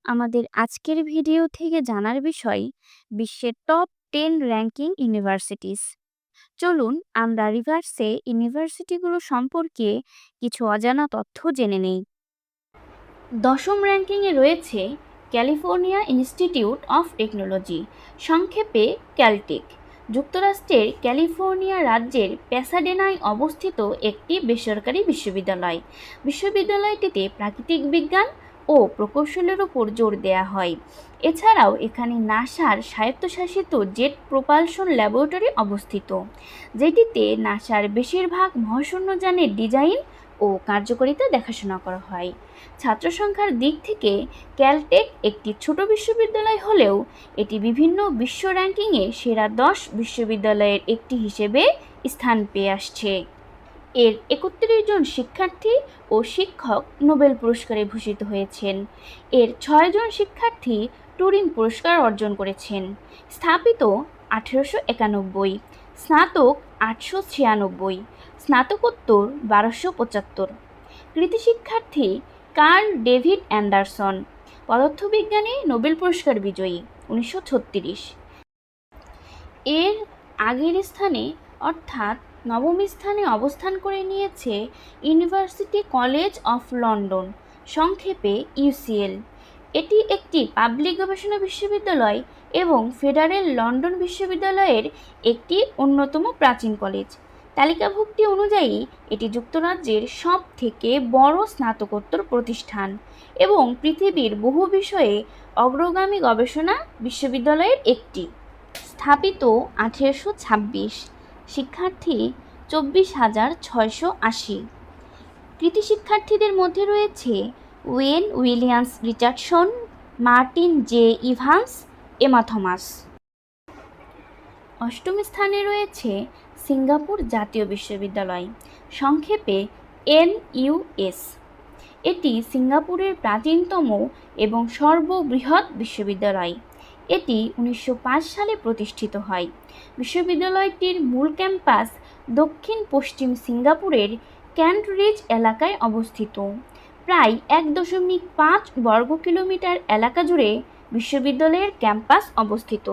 আমাদের আজকের ভিডিও থেকে জানার বিষয় বিশ্বের টপ 10 র্যাঙ্কিং ইউনিভার্সিটিস। চলুন আমরা রিভার্সে ইউনিভার্সিটিগুলো সম্পর্কে কিছু অজানা তথ্য জেনে নেই। 10ম র্যাঙ্কিংয়ে রয়েছে ক্যালিফোর্নিয়া ইনস্টিটিউট অফ টেকনোলজি, সংক্ষেপে ক্যালটেক। যুক্তরাষ্ট্রের ক্যালিফোর্নিয়া রাজ্যের প্যাসাডেনায় অবস্থিত একটি বেসরকারি বিশ্ববিদ্যালয়। বিশ্ববিদ্যালয়টিতে প্রাকৃতিক বিজ্ঞান ও প্রকৌশলের উপর জোর দেওয়া হয়। এছাড়াও এখানে নাসার স্বায়ত্তশাসিত জেট প্রোপালশন ল্যাবরেটরি অবস্থিত, যেটিতে নাসার বেশিরভাগ মহাশূন্যযানের ডিজাইন ও কার্যকারিতা দেখাশোনা করা হয়। ছাত্র সংখ্যার দিক থেকে ক্যালটেক একটি ছোট বিশ্ববিদ্যালয় হলেও এটি বিভিন্ন বিশ্ব র্যাঙ্কিংয়ে সেরা 10 বিশ্ববিদ্যালয়ের একটি হিসেবে স্থান পেয়ে আসছে। এর 31 জন শিক্ষার্থী ও শিক্ষক নোবেল পুরস্কারে ভূষিত হয়েছেন। এর 6 জন শিক্ষার্থী টুরিং পুরস্কার অর্জন করেছেন। স্থাপিত 1891, স্নাতক 896, স্নাতকোত্তর 1275। কৃতি শিক্ষার্থী কার্ল ডেভিড অ্যান্ডারসন, পদার্থবিজ্ঞানে নোবেল পুরস্কার বিজয়ী 1936। এর আগের স্থানে অর্থাৎ 9ম স্থানে অবস্থান করে নিয়েছে ইউনিভার্সিটি কলেজ অফ লন্ডন, সংক্ষেপে ইউসিএল। এটি একটি পাবলিক গবেষণা বিশ্ববিদ্যালয় এবং ফেডারেল লন্ডন বিশ্ববিদ্যালয়ের একটি অন্যতম প্রাচীন কলেজ। তালিকাভুক্তি অনুযায়ী এটি যুক্তরাজ্যের সব থেকে বড় স্নাতকোত্তর প্রতিষ্ঠান এবং পৃথিবীর বহু বিষয়ে অগ্রগামী গবেষণা বিশ্ববিদ্যালয়ের একটি। স্থাপিত 1826, শিক্ষার্থী 24,680। কৃতি শিক্ষার্থীদের মধ্যে রয়েছে Owen Williams Richardson, Martin J Evans, Emma Thomas. 8ম স্থানে রয়েছে সিঙ্গাপুর জাতীয় বিশ্ববিদ্যালয়, সংক্ষেপে NUS। এটি সিঙ্গাপুরের প্রাচীনতম এবং সর্ববৃহৎ বিশ্ববিদ্যালয়। এটি 1905 সালে প্রতিষ্ঠিত হয়। বিশ্ববিদ্যালয়টির মূল ক্যাম্পাস দক্ষিণ পশ্চিম সিঙ্গাপুরের ক্যান্ট রিজ এলাকায় অবস্থিত। প্রায় 1.5 বর্গ কিলোমিটার এলাকা জুড়ে বিশ্ববিদ্যালয়ের ক্যাম্পাস অবস্থিত।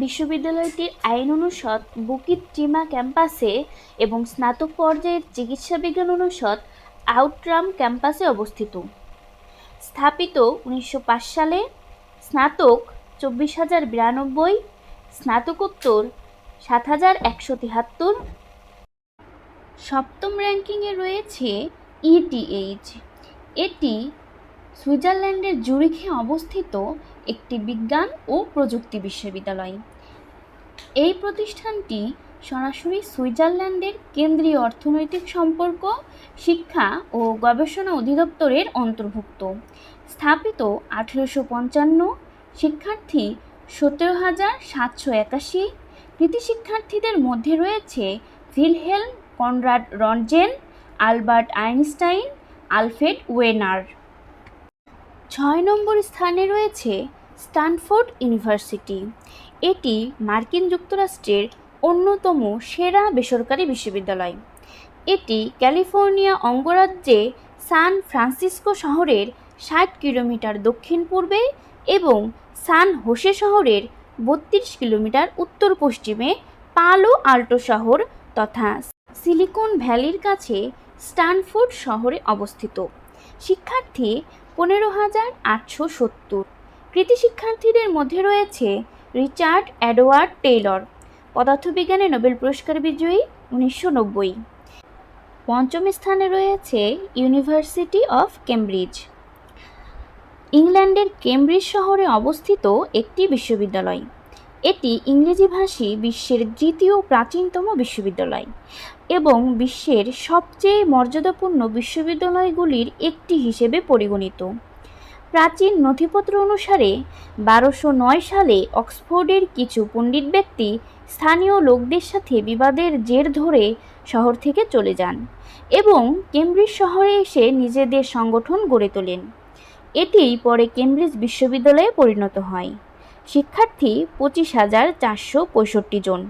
বিশ্ববিদ্যালয়টির আইন অনুষদ বুকিত টিমা ক্যাম্পাসে এবং স্নাতক পর্যায়ের চিকিৎসা বিজ্ঞান অনুষদ আউটরাম ক্যাম্পাসে অবস্থিত। স্থাপিত 1905 সালে। স্নাতক 24,092, স্নাতকোত্তর 7,173। 7ম র্যাঙ্কিংয়ে রয়েছে ETH। এটি সুইজারল্যান্ডের জুরিখে অবস্থিত একটি বিজ্ঞান ও প্রযুক্তি বিশ্ববিদ্যালয়। এই প্রতিষ্ঠানটি সরাসরি সুইজারল্যান্ডের কেন্দ্রীয় অর্থনৈতিক সম্পর্ক, শিক্ষা ও গবেষণা অধিদপ্তরের অন্তর্ভুক্ত। স্থাপিত 1855, শিক্ষার্থী 17,781। কৃতি শিক্ষার্থীদের মধ্যে রয়েছে Wilhelm Conrad Roentgen, Albert Einstein, Alfred Werner. 6 number স্থানে রয়েছে স্ট্যানফোর্ড ইউনিভার্সিটি। এটি মার্কিন যুক্তরাষ্ট্রের অন্যতম সেরা বেসরকারি বিশ্ববিদ্যালয়। এটি ক্যালিফোর্নিয়া অঙ্গরাজ্যে সান ফ্রান্সিসকো শহরের 60 কিলোমিটার দক্ষিণ পূর্বে এবং সান হোসে শহরের 32 কিলোমিটার উত্তর পশ্চিমে পালো আল্টো শহর তথা সিলিকন ভ্যালির কাছে স্ট্যানফোর্ড শহরে অবস্থিত। শিক্ষার্থী 15,870। কৃতি শিক্ষার্থীদের মধ্যে রয়েছে রিচার্ড এডওয়ার্ড টেইলর, পদার্থবিজ্ঞানে নোবেল পুরস্কার বিজয়ী 1990। 5ম স্থানে রয়েছে ইউনিভার্সিটি অফ কেমব্রিজ। ইংল্যান্ডের কেমব্রিজ শহরে অবস্থিত একটি বিশ্ববিদ্যালয়। এটি ইংরেজিভাষী বিশ্বের 3য় প্রাচীনতম বিশ্ববিদ্যালয় এবং বিশ্বের সবচেয়ে মর্যাদাপূর্ণ বিশ্ববিদ্যালয়গুলির একটি হিসেবে পরিগণিত। প্রাচীন নথিপত্র অনুসারে 1209 সালে অক্সফোর্ডের কিছু পণ্ডিত ব্যক্তি স্থানীয় লোকদের সাথে বিবাদের জের ধরে শহর থেকে চলে যান এবং কেমব্রিজ শহরে এসে নিজেদের সংগঠন গড়ে তোলেন। এটিই পরে কেমব্রিজ বিশ্ববিদ্যালয়ে পরিণত হয়। শিক্ষার্থী 25,465 জন।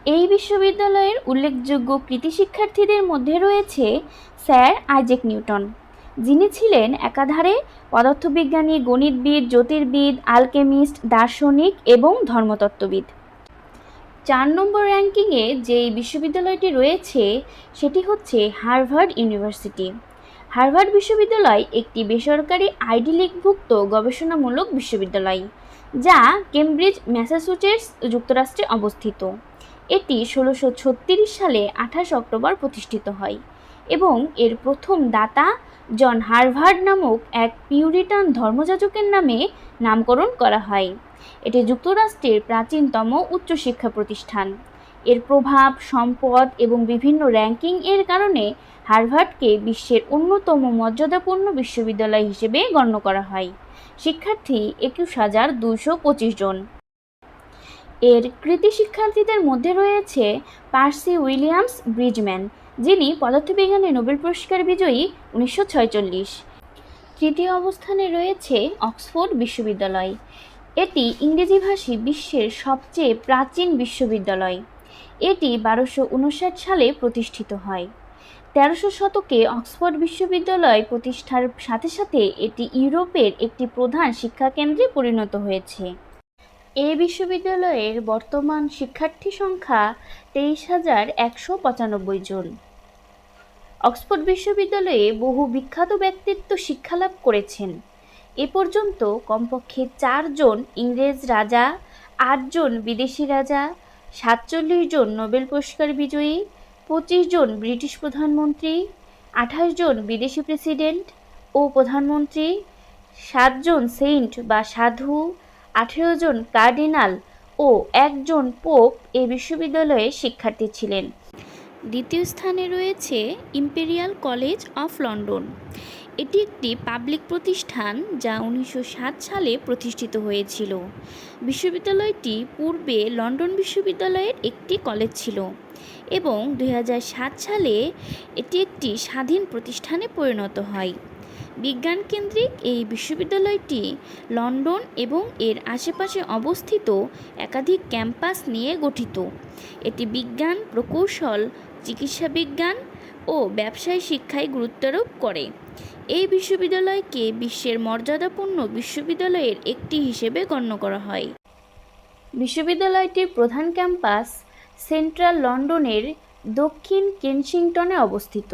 এই বিশ্ববিদ্যালয়ের উল্লেখযোগ্য কৃতি শিক্ষার্থীদের মধ্যে রয়েছে স্যার আইজ্যাক নিউটন, যিনি ছিলেন একাধারে পদার্থবিজ্ঞানী, গণিতবিদ, জ্যোতির্বিদ, আলকেমিস্ট, দার্শনিক এবং ধর্মতত্ত্ববিদ। 4 নম্বর র্যাঙ্কিংয়ে যেই বিশ্ববিদ্যালয়টি রয়েছে সেটি হচ্ছে হার্ভার্ড ইউনিভার্সিটি। হার্ভার্ড বিশ্ববিদ্যালয় একটি বেসরকারি আইভি লীগভুক্ত গবেষণামূলক বিশ্ববিদ্যালয় যা কেমব্রিজ, ম্যাসাচুসেটস, যুক্তরাষ্ট্রে অবস্থিত। এটি 1636 সালে 28 অক্টোবর প্রতিষ্ঠিত হয় এবং এর প্রথম দাতা জন হার্ভার্ড নামক এক পিউরিটান ধর্মযাজকের নামে নামকরণ করা হয়। এটি যুক্তরাষ্ট্রের প্রাচীনতম উচ্চশিক্ষা প্রতিষ্ঠান। এর প্রভাব, সম্পদ এবং বিভিন্ন র্যাঙ্কিং এর কারণে হার্ভার্ডকে বিশ্বের অন্যতম মর্যাদাপূর্ণ বিশ্ববিদ্যালয় হিসেবে গণ্য করা হয়। শিক্ষার্থী 21,225 জন। এর কৃতী শিক্ষার্থীদের মধ্যে রয়েছে পার্সি উইলিয়ামস ব্রিজম্যান, যিনি পদার্থবিজ্ঞানে নোবেল পুরস্কার বিজয়ী 1946। তৃতীয় অবস্থানে রয়েছে অক্সফোর্ড বিশ্ববিদ্যালয়। এটি ইংরেজিভাষী বিশ্বের সবচেয়ে প্রাচীন বিশ্ববিদ্যালয়। এটি 1259 সালে প্রতিষ্ঠিত হয়। 1300 শতকে অক্সফোর্ড বিশ্ববিদ্যালয় প্রতিষ্ঠার সাথে সাথে এটি ইউরোপের একটি প্রধান শিক্ষাকেন্দ্রে পরিণত হয়েছে। এই বিশ্ববিদ্যালয়ের বর্তমান শিক্ষার্থী সংখ্যা 23,195 জন। অক্সফোর্ড বিশ্ববিদ্যালয়ে বহু বিখ্যাত ব্যক্তিত্ব শিক্ষালাভ করেছেন। এ পর্যন্ত কমপক্ষে 4 জন ইংরেজ রাজা, 8 জন বিদেশি রাজা, 47 জন নোবেল পুরস্কার বিজয়ী, 25 জন ব্রিটিশ প্রধানমন্ত্রী, 28 জন বিদেশি প্রেসিডেন্ট ও প্রধানমন্ত্রী, 7 জন সেইন্ট বা সাধু, 18 জন কার্ডিনাল ও 1 জন পোপ এই বিশ্ববিদ্যালয়ে শিক্ষার্থী ছিলেন। দ্বিতীয় স্থানে রয়েছে ইম্পেরিয়াল কলেজ অফ লন্ডন। এটি একটি পাবলিক প্রতিষ্ঠান যা 1907 সালে প্রতিষ্ঠিত হয়েছিল। বিশ্ববিদ্যালয়টি পূর্বে লন্ডন বিশ্ববিদ্যালয়ের একটি কলেজ ছিল এবং 2007 সালে এটি একটি স্বাধীন প্রতিষ্ঠানে পরিণত হয়। বিজ্ঞান কেন্দ্রিক এই বিশ্ববিদ্যালয়টি লন্ডন এবং এর আশেপাশে অবস্থিত একাধিক ক্যাম্পাস নিয়ে গঠিত। এটি বিজ্ঞান, প্রকৌশল, চিকিৎসা বিজ্ঞান ও ব্যবসায় শিক্ষায় গুরুত্বারোপ করে। এই বিশ্ববিদ্যালয়কে বিশ্বের মর্যাদাপূর্ণ বিশ্ববিদ্যালয়ের একটি হিসেবে গণ্য করা হয়। বিশ্ববিদ্যালয়টির প্রধান ক্যাম্পাস সেন্ট্রাল লন্ডনের দক্ষিণ কেনসিংটনে অবস্থিত।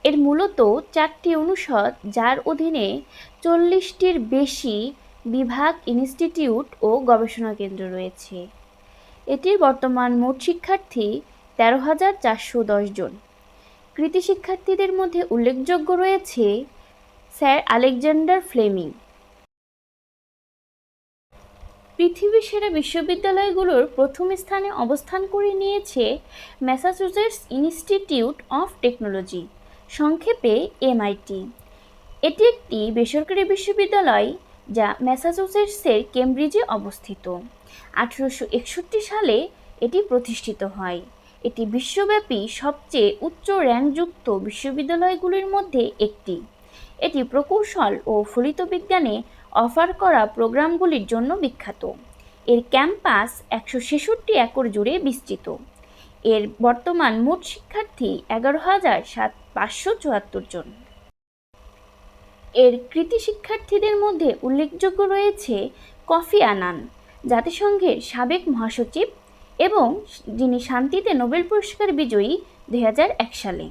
এর মূলত 4টি অনুষদ, যার অধীনে 40টির বেশি বিভাগ, ইনস্টিটিউট ও গবেষণা কেন্দ্র রয়েছে। এটির বর্তমান মোট শিক্ষার্থী 13,410 জন। কৃতী শিক্ষার্থীদের মধ্যে উল্লেখযোগ্য রয়েছে স্যার আলেকজান্ডার ফ্লেমিং। পৃথিবীর সেরা বিশ্ববিদ্যালয়গুলোর প্রথম স্থানে অবস্থান করে নিয়েছে ম্যাসাচুসেটস ইনস্টিটিউট অফ টেকনোলজি, সংক্ষেপে MIT। এটি একটি বেসরকারি বিশ্ববিদ্যালয় যা ম্যাসাচুসেটসের কেমব্রিজে অবস্থিত। 1861 সালে এটি প্রতিষ্ঠিত হয়। এটি বিশ্বব্যাপী সবচেয়ে উচ্চ র্যাঙ্কযুক্ত বিশ্ববিদ্যালয়গুলির মধ্যে একটি। এটি প্রকৌশল ও ফলিত বিজ্ঞানে অফার করা প্রোগ্রামগুলির জন্য বিখ্যাত। এর ক্যাম্পাস 166 একর জুড়ে বিস্তৃত। এর বর্তমান মোট শিক্ষার্থী 11,574 জন। এর কৃতী শিক্ষার্থীদের মধ্যে উল্লেখযোগ্য রয়েছে কফি আনান, জাতিসংঘের সাবেক মহাসচিব এবং যিনি শান্তিতে নোবেল পুরস্কার বিজয়ী 2001 সালে।